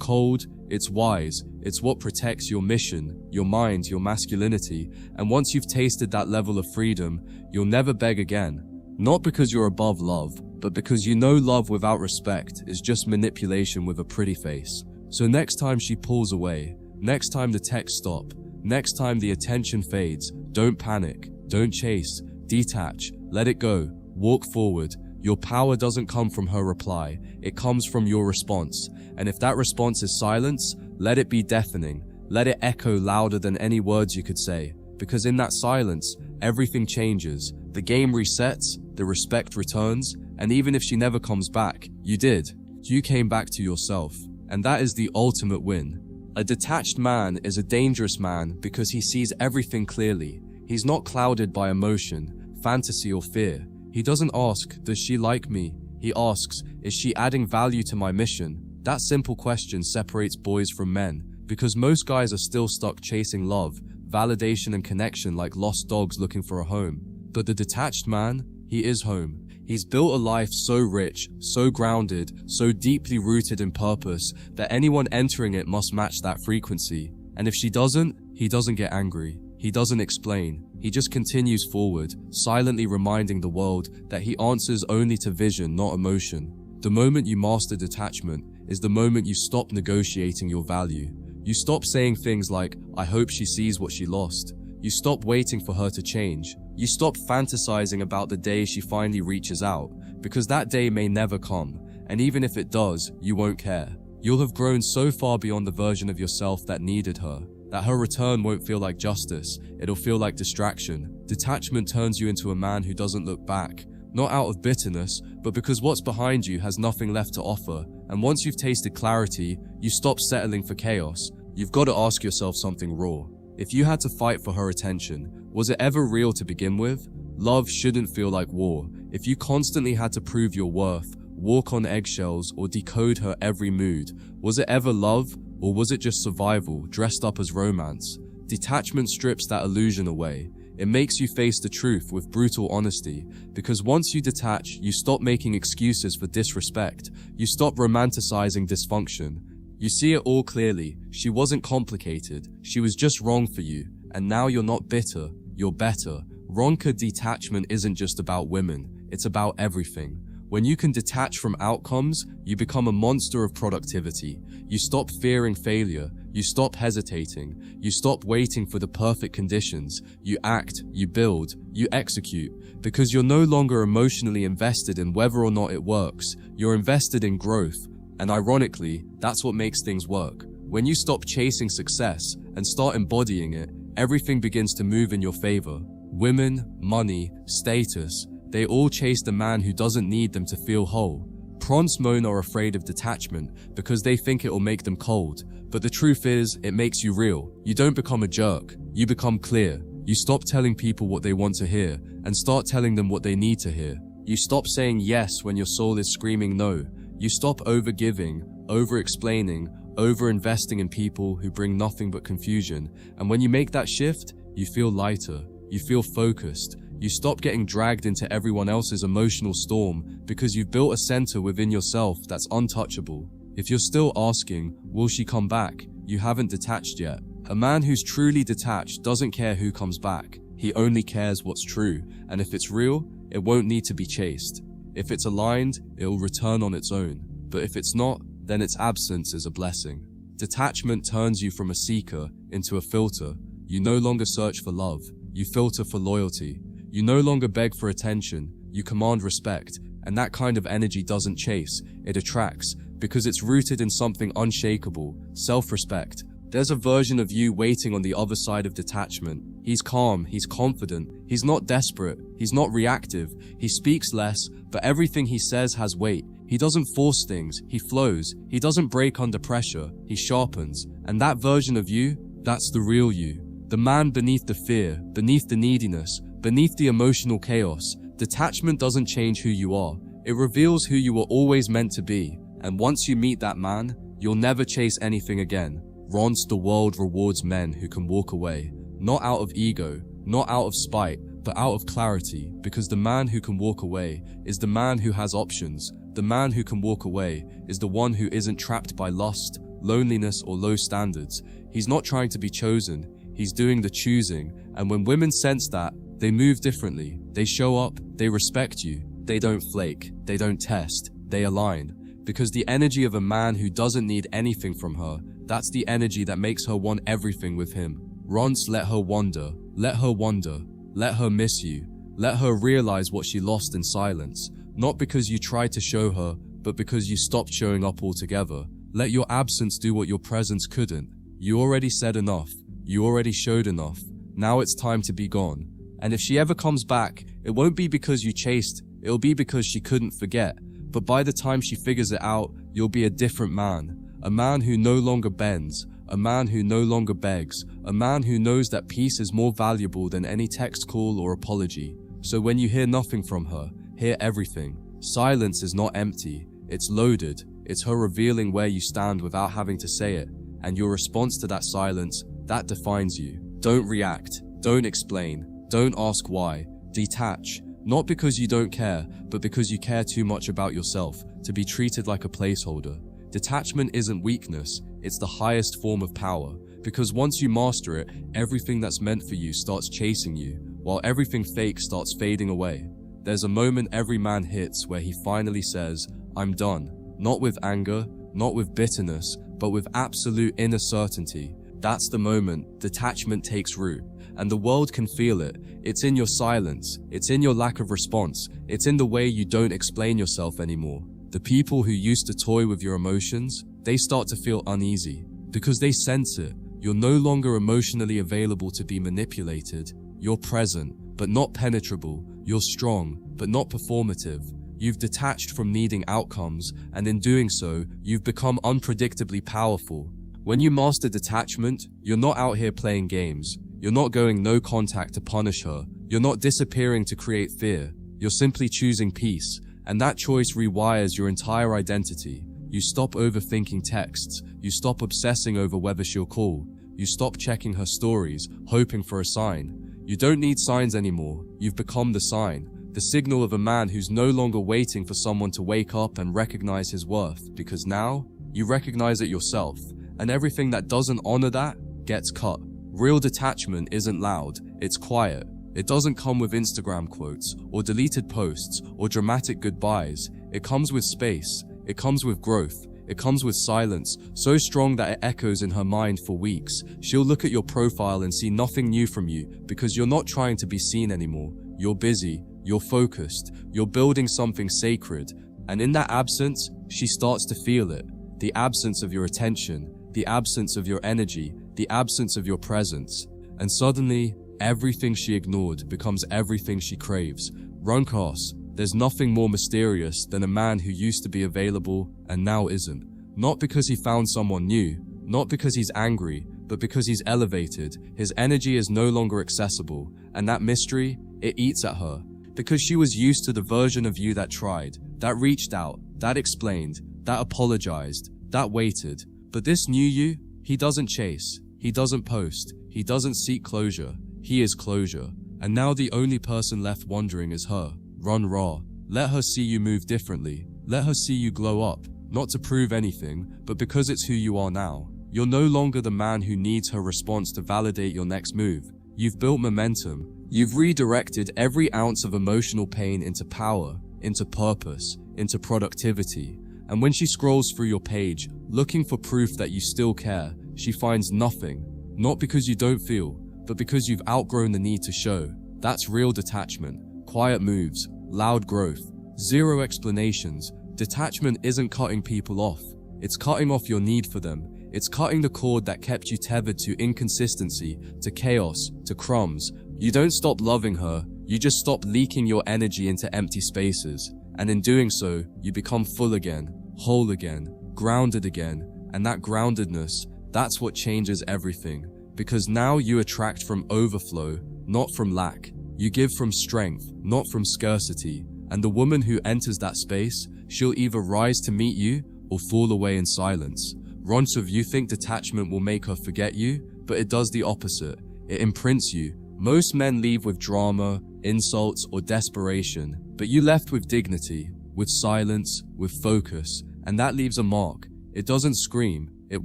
cold, it's wise. It's what protects your mission, your mind, your masculinity. And once you've tasted that level of freedom, you'll never beg again. Not because you're above love, but because you know love without respect is just manipulation with a pretty face. So next time she pulls away, next time the texts stop, next time the attention fades, don't panic, don't chase, detach, let it go, walk forward. Your power doesn't come from her reply, it comes from your response. And if that response is silence, let it be deafening. Let it echo louder than any words you could say. Because in that silence, everything changes. The game resets, the respect returns, and even if she never comes back, you did. You came back to yourself. And that is the ultimate win. A detached man is a dangerous man because he sees everything clearly. He's not clouded by emotion, fantasy, or fear. He doesn't ask, does she like me? He asks, is she adding value to my mission? That simple question separates boys from men, because most guys are still stuck chasing love, validation, and connection like lost dogs looking for a home. But the detached man, he is home. He's built a life so rich, so grounded, so deeply rooted in purpose that anyone entering it must match that frequency. And if she doesn't, he doesn't get angry. He doesn't explain. He just continues forward, silently reminding the world that he answers only to vision, not emotion. The moment you master detachment is the moment you stop negotiating your value. You stop saying things like, I hope she sees what she lost. You stop waiting for her to change. You stop fantasizing about the day she finally reaches out, because that day may never come, and even if it does, you won't care. You'll have grown so far beyond the version of yourself that needed her, that her return won't feel like justice, it'll feel like distraction. Detachment turns you into a man who doesn't look back, not out of bitterness, but because what's behind you has nothing left to offer. And once you've tasted clarity, you stop settling for chaos. You've got to ask yourself something raw. If you had to fight for her attention, was it ever real to begin with? Love shouldn't feel like war. If you constantly had to prove your worth, walk on eggshells, or decode her every mood, was it ever love? Or was it just survival, dressed up as romance? Detachment strips that illusion away. It makes you face the truth with brutal honesty, because once you detach, you stop making excuses for disrespect. You stop romanticizing dysfunction. You see it all clearly. She wasn't complicated. She was just wrong for you. And now you're not bitter, you're better. Ronka detachment isn't just about women. It's about everything. When you can detach from outcomes, you become a monster of productivity. You stop fearing failure. You stop hesitating. You stop waiting for the perfect conditions. You act, you build, you execute. Because you're no longer emotionally invested in whether or not it works. You're invested in growth. And ironically, that's what makes things work. When you stop chasing success and start embodying it, everything begins to move in your favor. Women, money, status, they all chase the man who doesn't need them to feel whole. Prons men are afraid of detachment because they think it will make them cold. But the truth is, it makes you real. You don't become a jerk. You become clear. You stop telling people what they want to hear and start telling them what they need to hear. You stop saying yes when your soul is screaming no. You stop over-giving, over-explaining, over-investing in people who bring nothing but confusion. And when you make that shift, you feel lighter. You feel focused. You stop getting dragged into everyone else's emotional storm because you've built a center within yourself that's untouchable. If you're still asking, will she come back? You haven't detached yet. A man who's truly detached doesn't care who comes back. He only cares what's true, and if it's real, it won't need to be chased. If it's aligned, it'll return on its own. But if it's not, then its absence is a blessing. Detachment turns you from a seeker into a filter. You no longer search for love, you filter for loyalty. You no longer beg for attention, you command respect, and that kind of energy doesn't chase, it attracts, because it's rooted in something unshakable, self-respect. There's a version of you waiting on the other side of detachment. He's calm, he's confident, he's not desperate, he's not reactive, he speaks less, but everything he says has weight. He doesn't force things, he flows, he doesn't break under pressure, he sharpens. And that version of you, that's the real you. The man beneath the fear, beneath the neediness, beneath the emotional chaos. Detachment doesn't change who you are, it reveals who you were always meant to be. And once you meet that man, you'll never chase anything again. Ronce, the world rewards men who can walk away, not out of ego, not out of spite, but out of clarity, because the man who can walk away is the man who has options. The man who can walk away is the one who isn't trapped by lust, loneliness, or low standards. He's not trying to be chosen, he's doing the choosing, and when women sense that, they move differently. They show up, they respect you, they don't flake, they don't test, they align. Because the energy of a man who doesn't need anything from her, that's the energy that makes her want everything with him. Ronce, let her wander, let her wonder, let her miss you, let her realize what she lost in silence. Not because you tried to show her, but because you stopped showing up altogether. Let your absence do what your presence couldn't. You already said enough, you already showed enough. Now it's time to be gone. And if she ever comes back, it won't be because you chased, it'll be because she couldn't forget. But by the time she figures it out, you'll be a different man. A man who no longer bends, a man who no longer begs, a man who knows that peace is more valuable than any text call or apology. So when you hear nothing from her, hear everything. Silence is not empty, it's loaded. It's her revealing where you stand without having to say it. And your response to that silence, that defines you. Don't react, don't explain, don't ask why. Detach. Not because you don't care, but because you care too much about yourself to be treated like a placeholder. Detachment isn't weakness, it's the highest form of power. Because once you master it, everything that's meant for you starts chasing you, while everything fake starts fading away. There's a moment every man hits where he finally says, I'm done. Not with anger, not with bitterness, but with absolute inner certainty. That's the moment detachment takes root. And the world can feel it. It's in your silence. It's in your lack of response. It's in the way you don't explain yourself anymore. The people who used to toy with your emotions, they start to feel uneasy because they sense it. You're no longer emotionally available to be manipulated. You're present, but not penetrable. You're strong, but not performative. You've detached from needing outcomes, and in doing so, you've become unpredictably powerful. When you master detachment, you're not out here playing games. You're not going no contact to punish her. You're not disappearing to create fear. You're simply choosing peace, and that choice rewires your entire identity. You stop overthinking texts. You stop obsessing over whether she'll call. You stop checking her stories, hoping for a sign. You don't need signs anymore. You've become the sign, the signal of a man who's no longer waiting for someone to wake up and recognize his worth, because now you recognize it yourself, and everything that doesn't honor that gets cut. Real detachment isn't loud, it's quiet. It doesn't come with Instagram quotes, or deleted posts, or dramatic goodbyes. It comes with space, it comes with growth, it comes with silence, so strong that it echoes in her mind for weeks. She'll look at your profile and see nothing new from you, because you're not trying to be seen anymore. You're busy, you're focused, you're building something sacred. And in that absence, she starts to feel it. The absence of your attention, the absence of your energy, the absence of your presence. And suddenly, everything she ignored becomes everything she craves. Runkas, there's nothing more mysterious than a man who used to be available and now isn't. Not because he found someone new, not because he's angry, but because he's elevated. His energy is no longer accessible, and that mystery, it eats at her. Because she was used to the version of you that tried, that reached out, that explained, that apologized, that waited. But this new you, he doesn't chase, he doesn't post, he doesn't seek closure. He is closure. And now the only person left wondering is her. Run raw. Let her see you move differently. Let her see you glow up. Not to prove anything, but because it's who you are now. You're no longer the man who needs her response to validate your next move. You've built momentum. You've redirected every ounce of emotional pain into power, into purpose, into productivity. And when she scrolls through your page, looking for proof that you still care, she finds nothing. Not because you don't feel, but because you've outgrown the need to show. That's real detachment. Quiet moves, loud growth, zero explanations. Detachment isn't cutting people off. It's cutting off your need for them. It's cutting the cord that kept you tethered to inconsistency, to chaos, to crumbs. You don't stop loving her, you just stop leaking your energy into empty spaces. And in doing so, you become full again, whole again, grounded again. And that groundedness, that's what changes everything. Because now you attract from overflow, not from lack. You give from strength, not from scarcity. And the woman who enters that space, she'll either rise to meet you or fall away in silence. Ronchev, you think detachment will make her forget you, but it does the opposite. It imprints you. Most men leave with drama, insults, or desperation, but you left with dignity, with silence, with focus, and that leaves a mark. It doesn't scream, it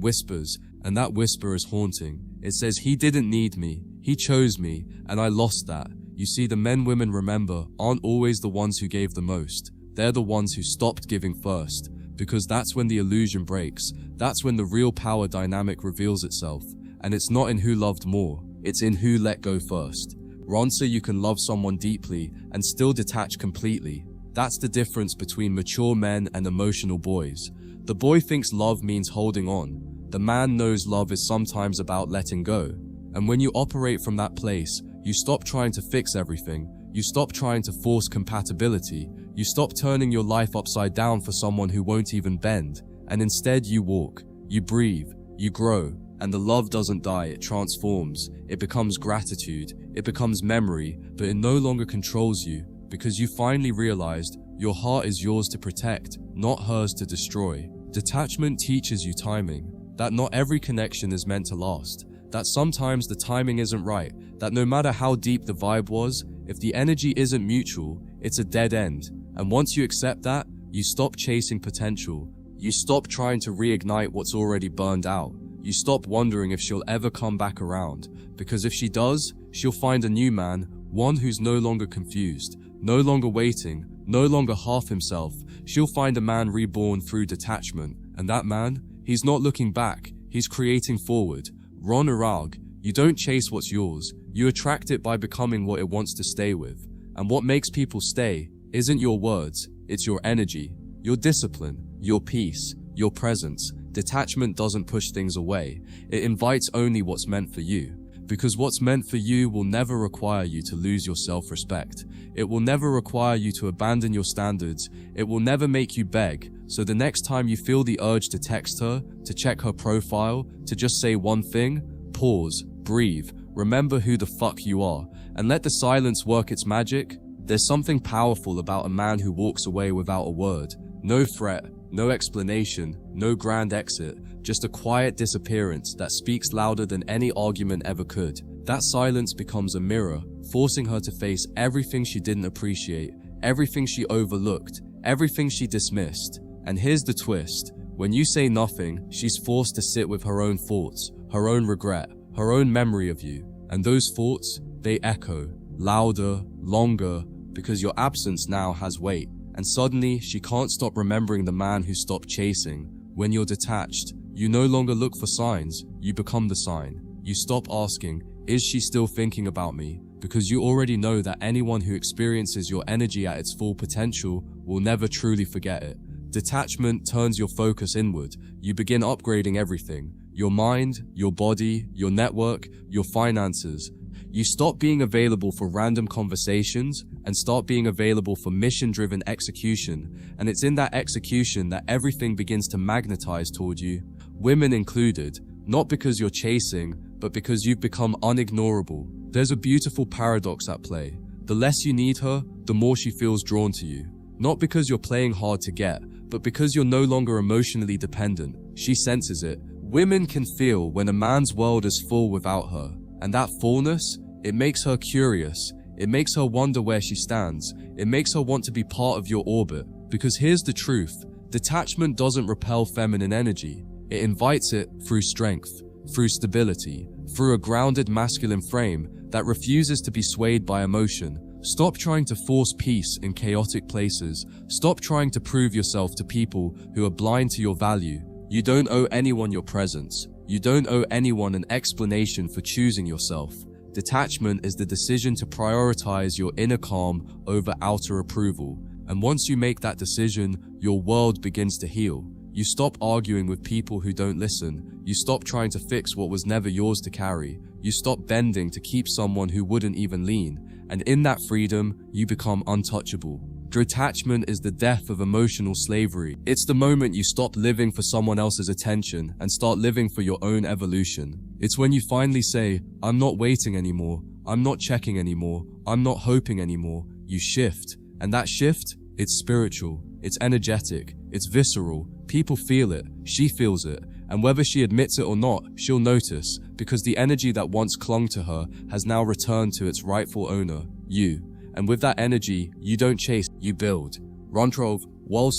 whispers, and that whisper is haunting. It says, he didn't need me, he chose me, and I lost that. You see, the men women remember aren't always the ones who gave the most. They're the ones who stopped giving first. Because that's when the illusion breaks. That's when the real power dynamic reveals itself. And it's not in who loved more, it's in who let go first. Ronsa, you can love someone deeply and still detach completely. That's the difference between mature men and emotional boys. The boy thinks love means holding on. The man knows love is sometimes about letting go. And when you operate from that place, you stop trying to fix everything. You stop trying to force compatibility. You stop turning your life upside down for someone who won't even bend. And instead you walk, you breathe, you grow. And the love doesn't die, it transforms. It becomes gratitude, it becomes memory, but it no longer controls you. Because you finally realized your heart is yours to protect, not hers to destroy. Detachment teaches you timing. That not every connection is meant to last. That sometimes the timing isn't right. That no matter how deep the vibe was, if the energy isn't mutual, it's a dead end. And once you accept that, you stop chasing potential. You stop trying to reignite what's already burned out. You stop wondering if she'll ever come back around. Because if she does, she'll find a new man, one who's no longer confused, no longer waiting, no longer half himself. She'll find a man reborn through detachment. And that man, he's not looking back, he's creating forward. Ron Arag, you don't chase what's yours, you attract it by becoming what it wants to stay with. And what makes people stay isn't your words, it's your energy, your discipline, your peace, your presence. Detachment doesn't push things away, it invites only what's meant for you. Because what's meant for you will never require you to lose your self-respect. It will never require you to abandon your standards. It will never make you beg. So the next time you feel the urge to text her, to check her profile, to just say one thing, pause, breathe, remember who the fuck you are, and let the silence work its magic. There's something powerful about a man who walks away without a word. No threat, no explanation, no grand exit, just a quiet disappearance that speaks louder than any argument ever could. That silence becomes a mirror, forcing her to face everything she didn't appreciate, everything she overlooked, everything she dismissed. And here's the twist. When you say nothing, she's forced to sit with her own thoughts, her own regret, her own memory of you. And those thoughts, they echo, louder, longer, because your absence now has weight. And suddenly, she can't stop remembering the man who stopped chasing. When you're detached, you no longer look for signs, you become the sign. You stop asking, is she still thinking about me? Because you already know that anyone who experiences your energy at its full potential will never truly forget it. Detachment turns your focus inward. You begin upgrading everything. Your mind, your body, your network, your finances. You stop being available for random conversations and start being available for mission-driven execution. And it's in that execution that everything begins to magnetize toward you, women included, not because you're chasing, but because you've become unignorable. There's a beautiful paradox at play. The less you need her, the more she feels drawn to you. Not because you're playing hard to get, but because you're no longer emotionally dependent. She senses it. Women can feel when a man's world is full without her. And that fullness, it makes her curious. It makes her wonder where she stands. It makes her want to be part of your orbit. Because here's the truth. Detachment doesn't repel feminine energy. It invites it through strength, through stability, through a grounded masculine frame that refuses to be swayed by emotion. Stop trying to force peace in chaotic places. Stop trying to prove yourself to people who are blind to your value. You don't owe anyone your presence. You don't owe anyone an explanation for choosing yourself. Detachment is the decision to prioritize your inner calm over outer approval. And once you make that decision, your world begins to heal. You stop arguing with people who don't listen. You stop trying to fix what was never yours to carry. You stop bending to keep someone who wouldn't even lean. And in that freedom, you become untouchable. Detachment is the death of emotional slavery. It's the moment you stop living for someone else's attention and start living for your own evolution. It's when you finally say, I'm not waiting anymore. I'm not checking anymore. I'm not hoping anymore. You shift. And that shift, it's spiritual. It's energetic. It's visceral. People feel it. She feels it. And whether she admits it or not, she'll notice, because the energy that once clung to her has now returned to its rightful owner, you. And with that energy, you don't chase, you build. Rontrov,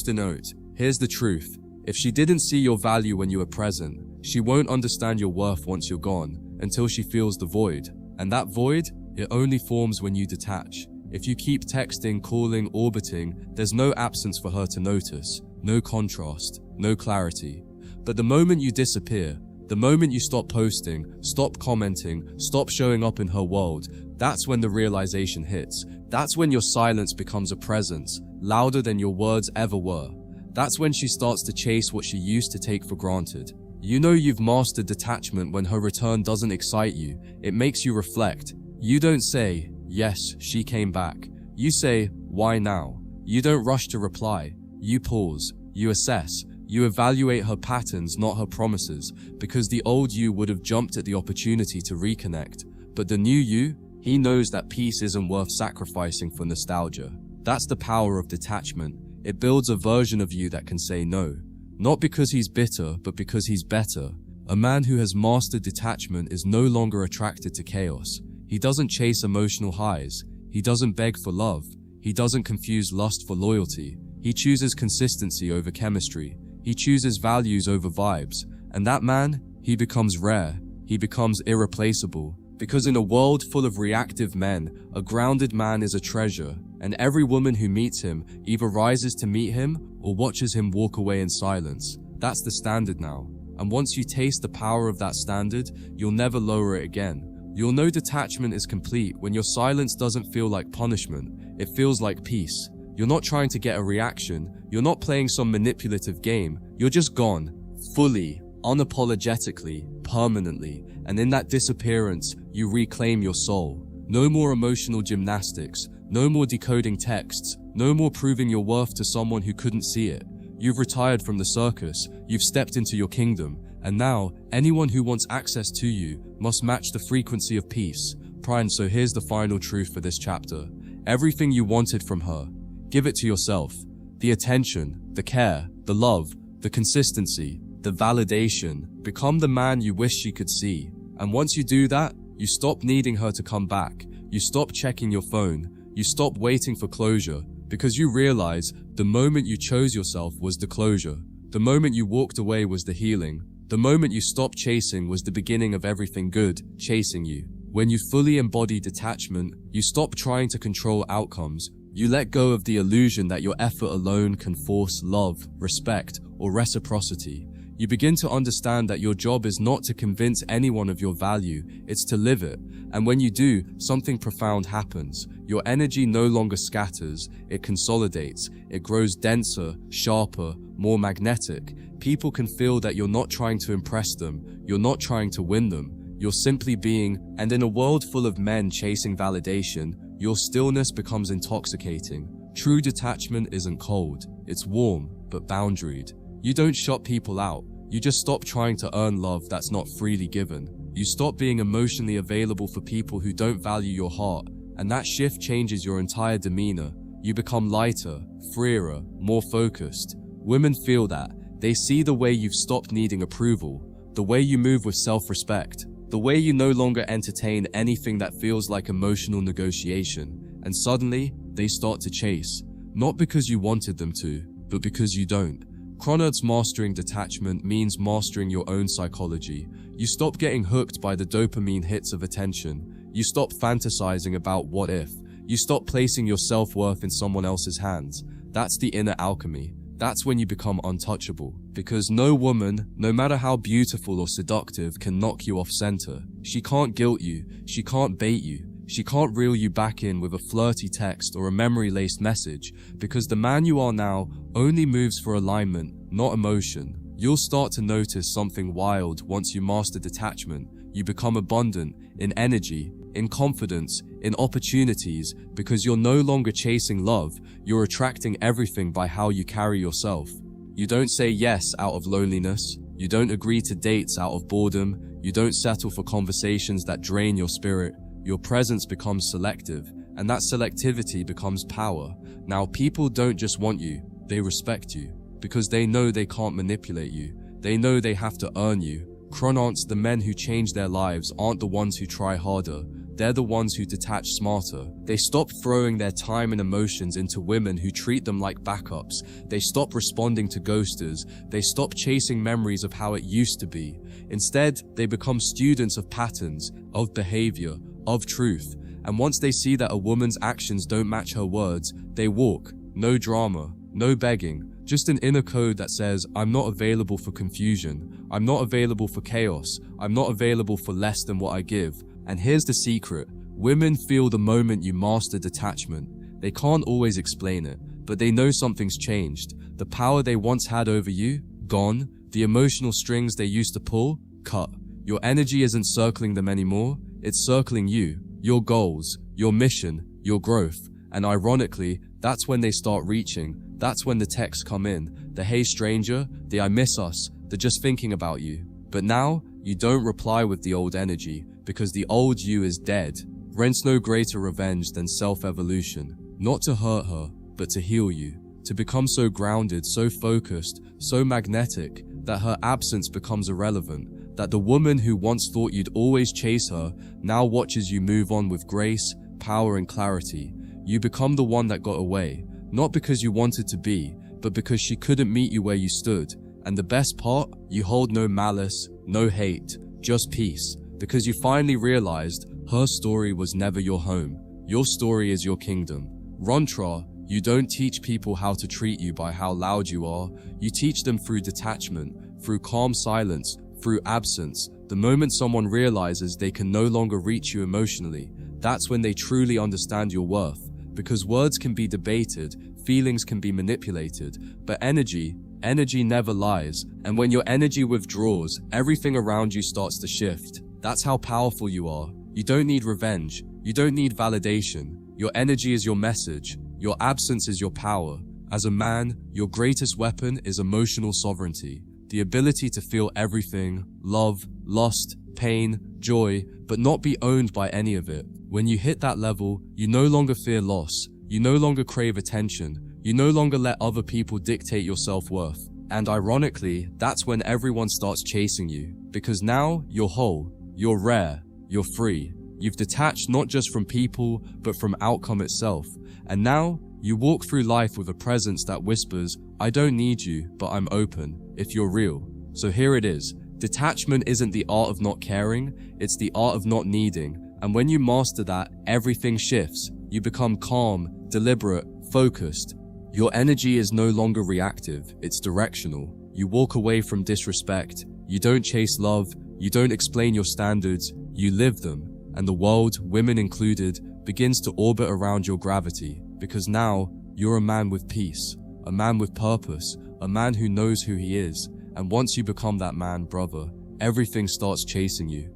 Note. Here's the truth. If she didn't see your value when you were present, she won't understand your worth once you're gone, until she feels the void. And that void, it only forms when you detach. If you keep texting, calling, orbiting, there's no absence for her to notice, no contrast, no clarity. But the moment you disappear, the moment you stop posting, stop commenting, stop showing up in her world, that's when the realization hits. That's when your silence becomes a presence, louder than your words ever were. That's when she starts to chase what she used to take for granted. You know you've mastered detachment when her return doesn't excite you. It makes you reflect. You don't say, yes, she came back. You say, why now? You don't rush to reply. You pause. You assess. You evaluate her patterns, not her promises, because the old you would have jumped at the opportunity to reconnect. But the new you, he knows that peace isn't worth sacrificing for nostalgia. That's the power of detachment. It builds a version of you that can say no. Not because he's bitter, but because he's better. A man who has mastered detachment is no longer attracted to chaos. He doesn't chase emotional highs. He doesn't beg for love. He doesn't confuse lust for loyalty. He chooses consistency over chemistry. He chooses values over vibes. And that man, he becomes rare. He becomes irreplaceable. Because in a world full of reactive men, a grounded man is a treasure. And every woman who meets him either rises to meet him or watches him walk away in silence. That's the standard now. And once you taste the power of that standard, you'll never lower it again. You'll know detachment is complete when your silence doesn't feel like punishment. It feels like peace. You're not trying to get a reaction. You're not playing some manipulative game. You're just gone. Fully, unapologetically, permanently. And in that disappearance, you reclaim your soul. No more emotional gymnastics. No more decoding texts. No more proving your worth to someone who couldn't see it. You've retired from the circus. You've stepped into your kingdom. And now, anyone who wants access to you must match the frequency of peace. Prime, so here's the final truth for this chapter. Everything you wanted from her, give it to yourself. The attention, the care, the love, the consistency, the validation. Become the man you wish she could see. And once you do that, you stop needing her to come back. You stop checking your phone. You stop waiting for closure, because you realize the moment you chose yourself was the closure. The moment you walked away was the healing. The moment you stopped chasing was the beginning of everything good chasing you. When you fully embody detachment, you stop trying to control outcomes. You let go of the illusion that your effort alone can force love, respect, or reciprocity. You begin to understand that your job is not to convince anyone of your value, it's to live it. And when you do, something profound happens. Your energy no longer scatters, it consolidates, it grows denser, sharper, more magnetic. People can feel that you're not trying to impress them, you're not trying to win them, you're simply being. And in a world full of men chasing validation, your stillness becomes intoxicating. True detachment isn't cold, it's warm, but boundaried. You don't shut people out. You just stop trying to earn love that's not freely given. You stop being emotionally available for people who don't value your heart. And that shift changes your entire demeanor. You become lighter, freer, more focused. Women feel that. They see the way you've stopped needing approval, the way you move with self-respect. The way you no longer entertain anything that feels like emotional negotiation, and suddenly, they start to chase. Not because you wanted them to, but because you don't. Cronard's mastering detachment means mastering your own psychology. You stop getting hooked by the dopamine hits of attention. You stop fantasizing about what if. You stop placing your self-worth in someone else's hands. That's the inner alchemy. That's when you become untouchable. Because no woman, no matter how beautiful or seductive, can knock you off center. She can't guilt you. She can't bait you. She can't reel you back in with a flirty text or a memory-laced message, because the man you are now only moves for alignment, not emotion. You'll start to notice something wild once you master detachment. You become abundant in energy, in confidence, in opportunities, because you're no longer chasing love. You're attracting everything by how you carry yourself. You don't say yes out of loneliness. You don't agree to dates out of boredom. You don't settle for conversations that drain your spirit. Your presence becomes selective, and that selectivity becomes power. Now, people don't just want you, they respect you, because they know they can't manipulate you. They know they have to earn you. Chronants, the men who change their lives, aren't the ones who try harder. They're the ones who detach smarter. They stop throwing their time and emotions into women who treat them like backups. They stop responding to ghosters. They stop chasing memories of how it used to be. Instead, they become students of patterns, of behavior, of truth. And once they see that a woman's actions don't match her words, they walk. No drama, no begging, just an inner code that says, I'm not available for confusion. I'm not available for chaos. I'm not available for less than what I give. And here's the secret. Women feel the moment you master detachment. They can't always explain it, but they know something's changed. The power they once had over you, gone. The emotional strings they used to pull, cut. Your energy isn't circling them anymore. It's circling you, your goals, your mission, your growth. And ironically, that's when they start reaching. That's when the texts come in. The hey stranger, the I miss us, the just thinking about you. But now, you don't reply with the old energy, because the old you is dead. Rents no greater revenge than self-evolution. Not to hurt her, but to heal you. To become so grounded, so focused, so magnetic, that her absence becomes irrelevant. That the woman who once thought you'd always chase her, now watches you move on with grace, power, and clarity. You become the one that got away. Not because you wanted to be, but because she couldn't meet you where you stood. And the best part, you hold no malice, no hate, just peace. Because you finally realized her story was never your home. Your story is your kingdom. Rontra, you don't teach people how to treat you by how loud you are. You teach them through detachment, through calm silence, through absence. The moment someone realizes they can no longer reach you emotionally, that's when they truly understand your worth. Because words can be debated, feelings can be manipulated, but energy never lies. And when your energy withdraws, everything around you starts to shift. That's how powerful you are. You don't need revenge. You don't need validation. Your energy is your message. Your absence is your power. As a man, your greatest weapon is emotional sovereignty. The ability to feel everything, love, lust, pain, joy, but not be owned by any of it. When you hit that level, you no longer fear loss. You no longer crave attention. You no longer let other people dictate your self-worth. And ironically, that's when everyone starts chasing you. Because now, you're whole. You're rare. You're free. You've detached not just from people, but from outcome itself. And now, you walk through life with a presence that whispers, I don't need you, but I'm open, if you're real. So here it is. Detachment isn't the art of not caring, it's the art of not needing. And when you master that, everything shifts. You become calm, deliberate, focused. Your energy is no longer reactive, it's directional. You walk away from disrespect. You don't chase love. You don't explain your standards. You live them. And the world, women included, begins to orbit around your gravity. Because now, you're a man with peace, a man with purpose, a man who knows who he is. And once you become that man, brother, everything starts chasing you.